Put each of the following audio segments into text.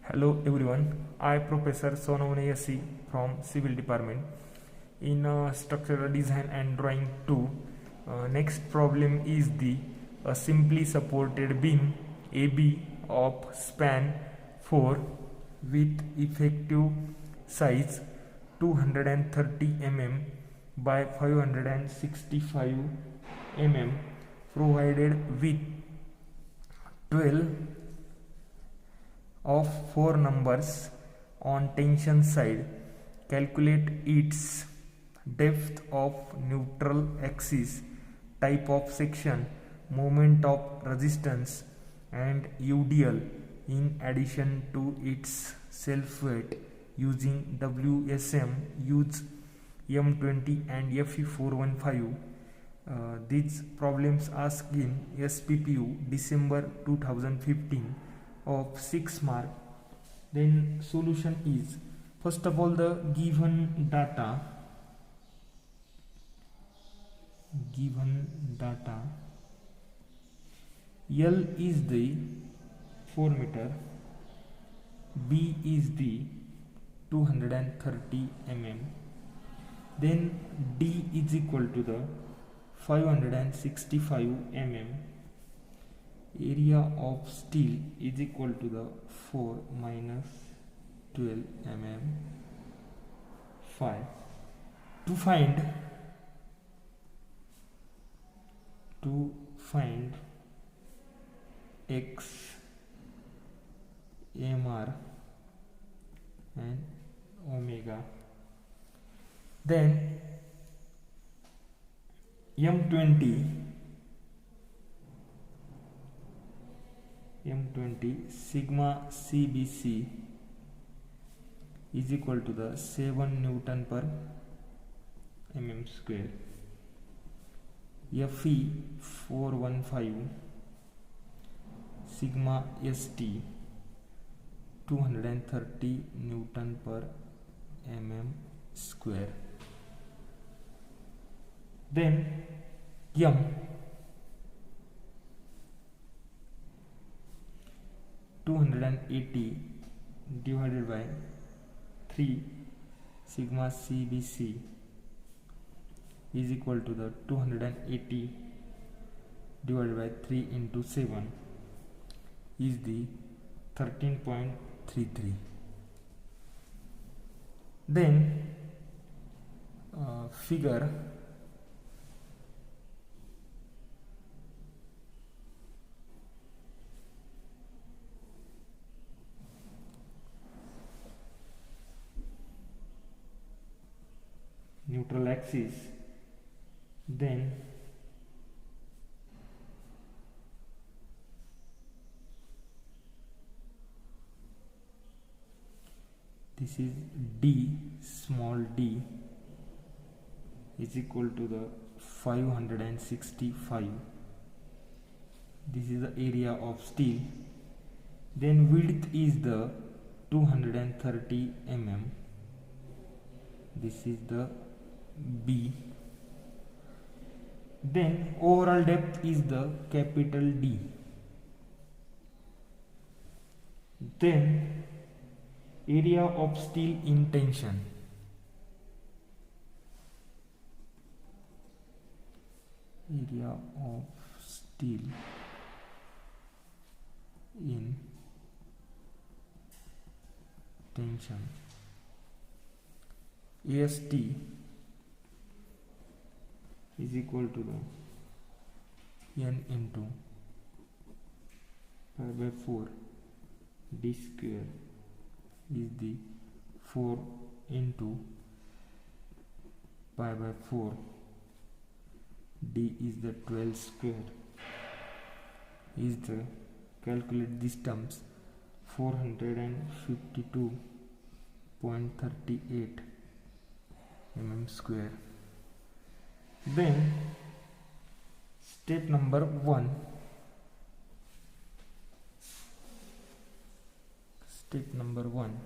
Hello everyone, I Professor Sonavani from Civil Department in Structural Design and Drawing 2. Next problem is the simply supported beam AB of span 4 with effective size 230 mm by 565 mm provided with 12 of 4 numbers on tension side. Calculate its depth of neutral axis, type of section, moment of resistance and UDL in addition to its self weight using WSM. Use M20 and FE415. These problems asked in SPPU December 2015 of 6 mark. Then solution is, first of all, the given data L is the 4 meter, B is the 230 mm, then D is equal to the 565 mm. Area of steel is equal to the 4 minus 12 mm 5. To find X, MR and omega, then M20 sigma CBC is equal to the 7 Newton per mm square. FE 415 sigma ST 230 Newton per mm square. Then M 280 divided by 3 sigma CBC is equal to the 280 divided by 3 into 7 is the 13.33. Then figure neutral axis, then this is D, small d is equal to the 565. This is the area of steel. Then width is the 230 mm. This is the B. Then overall depth is the capital D. Then area of steel in tension. Area of steel in tension. AST is equal to the N into pi by 4 D square is the 4 into pi by 4 D is the 12 square is the, calculate these terms, 452.38 mm square. Then step number 1. Step number 1.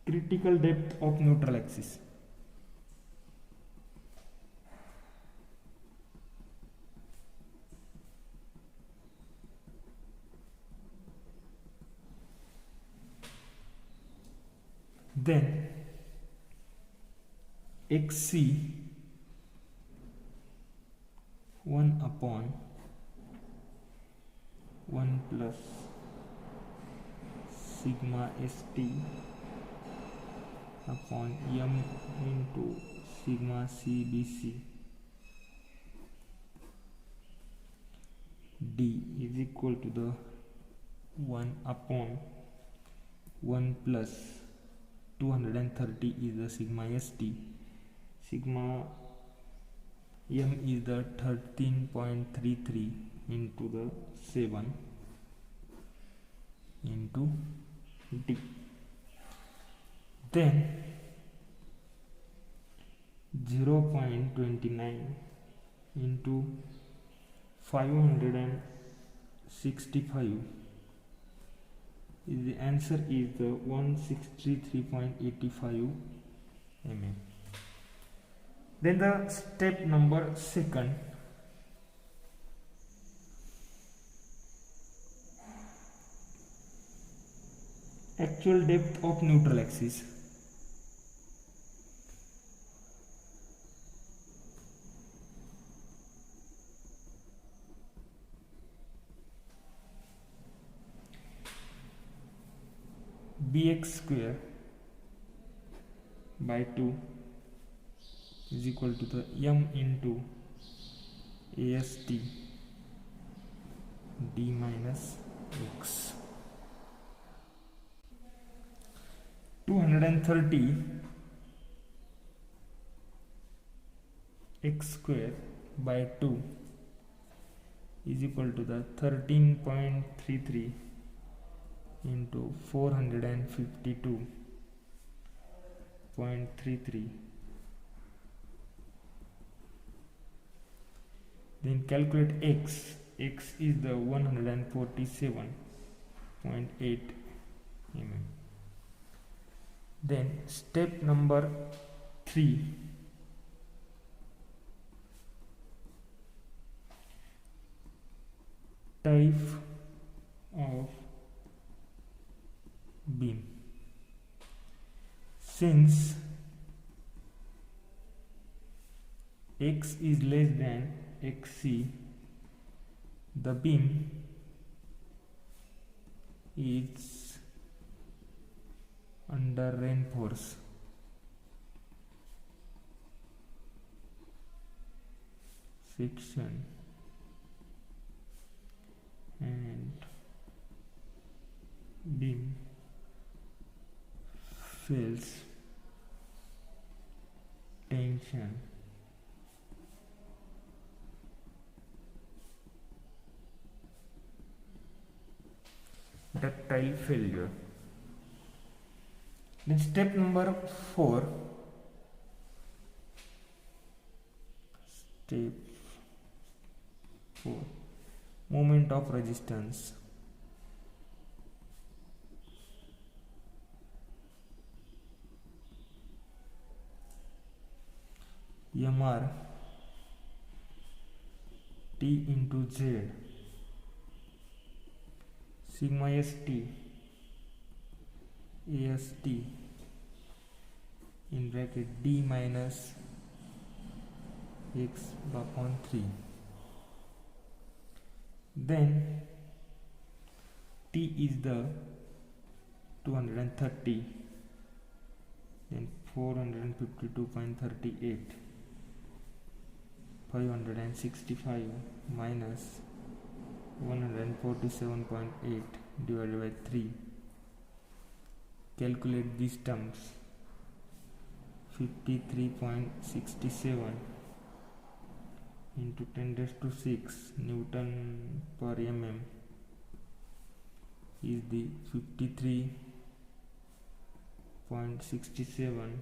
Critical depth of neutral axis. then xc 1 upon 1 plus sigma st upon m into sigma cbc d is equal to the 1 upon 1 plus 230 is the sigma st, sigma m is the 13.33 into the 7 into d. Then 0.29 into 565 is the answer is the 1633.85 mm. Then the step number second, actual depth of neutral axis. Bx square by 2 is equal to the m into ast d minus x. 230 x square by 2 is equal to the 13.33 into 452.33. Then calculate x. X is the 147.8 mm. Then step number 3, type of beam. Since x is less than xc, the beam is under reinforced section and beam feels tension ductile failure. Then step number 4, moment of resistance. Mr T into Z sigma st ast in bracket d minus x upon 3. Then T is the 230, then 452.38, 565 minus 147.8 divided by 3. Calculate these terms. 53.67 into 10 raised to 6 Newton per mm is the 53.67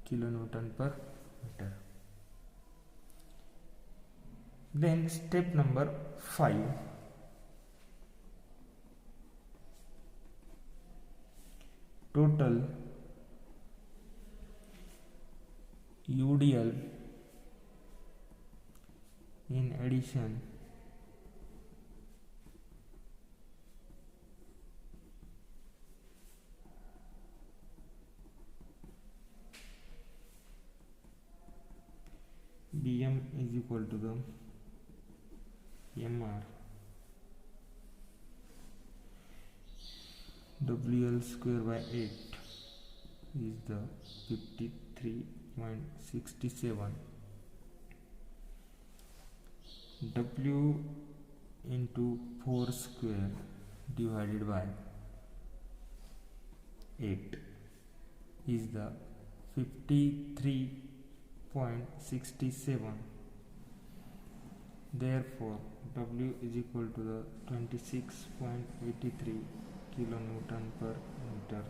kilonewton per meter. Then step number 5, total UDL in addition Bm is equal to the Mr WL square by 8 is the 53.67. W into 4 square divided by 8 is the 53.67. Therefore W is equal to the 26.83 kilonewton per meter.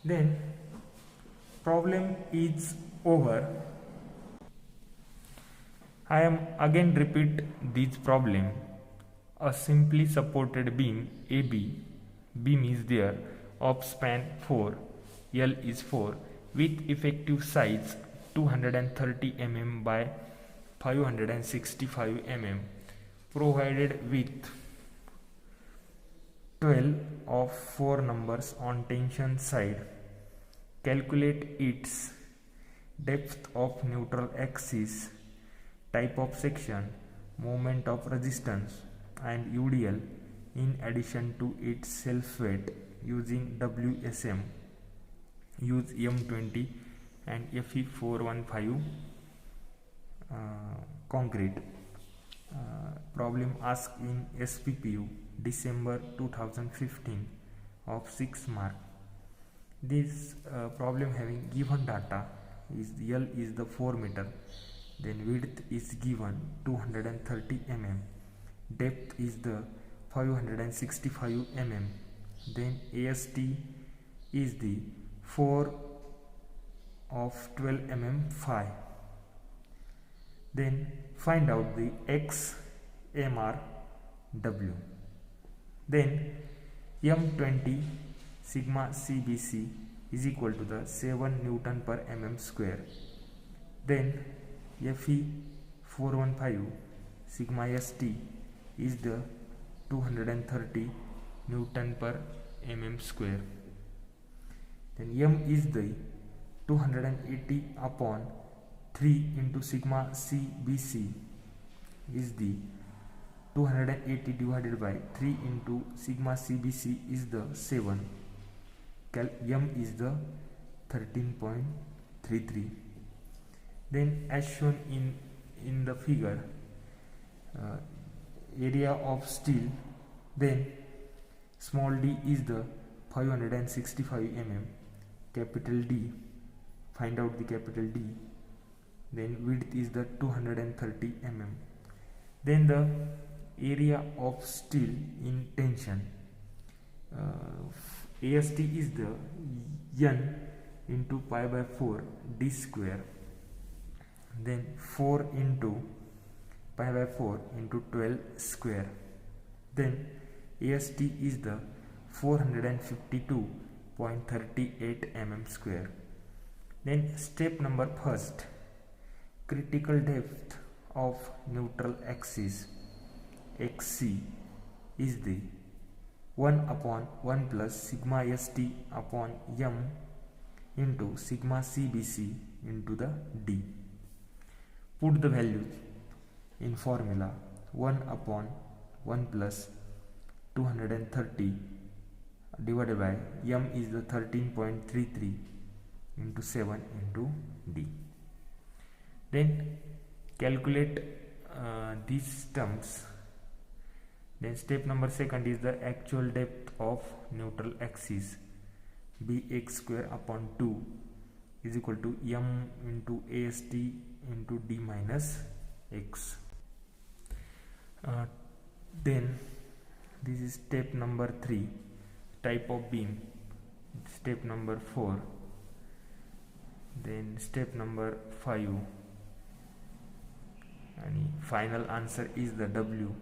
Then problem is over. I am again repeat this problem. A simply supported beam AB, beam is there, of span 4, L is 4, with effective size 230 mm by 565 mm, provided with 12 of 4 numbers on tension side. Calculate its depth of neutral axis, type of section, moment of resistance, and UDL in addition to its self weight using WSM. Use M20 and Fe415 concrete. Problem asked in SPPU December 2015 of 6 mark. This problem having given data is L is the 4 meter, then width is given 230 mm, depth is the 565 mm, then AST is the 4 of 12 mm phi. Then find out the X, MR, W. Then M20 sigma CBC is equal to the 7 Newton per mm square. Then Fe415 sigma ST is the 230 Newton per mm square. Then M is the 280 upon 3 into sigma CBC is the 280 divided by 3 into sigma CBC is the 7. M is the 13.33. Then as shown in the figure, area of steel, then small d is the 565 mm, capital D, find out the capital D, then width is the 230 mm. Then the area of steel in tension, AST is the N into pi by 4 d square, then 4 into pi by 4 into 12 square, then AST is the 452.38 mm square. Then step number first, critical depth of neutral axis XC is the 1 upon 1 plus sigma ST upon M into sigma CBC into the D. Put the values in formula. 1 upon 1 plus 230 divided by M is the 13.33 into 7 into D. Then calculate these terms. Then step number second is the actual depth of neutral axis, bx square upon 2 is equal to M into AST into D minus X. Then this is step number 3, type of beam. Step number 4, then step number 5, and final answer is the W,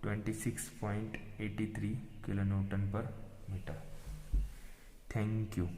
26.83 kilonewton per meter. Thank you.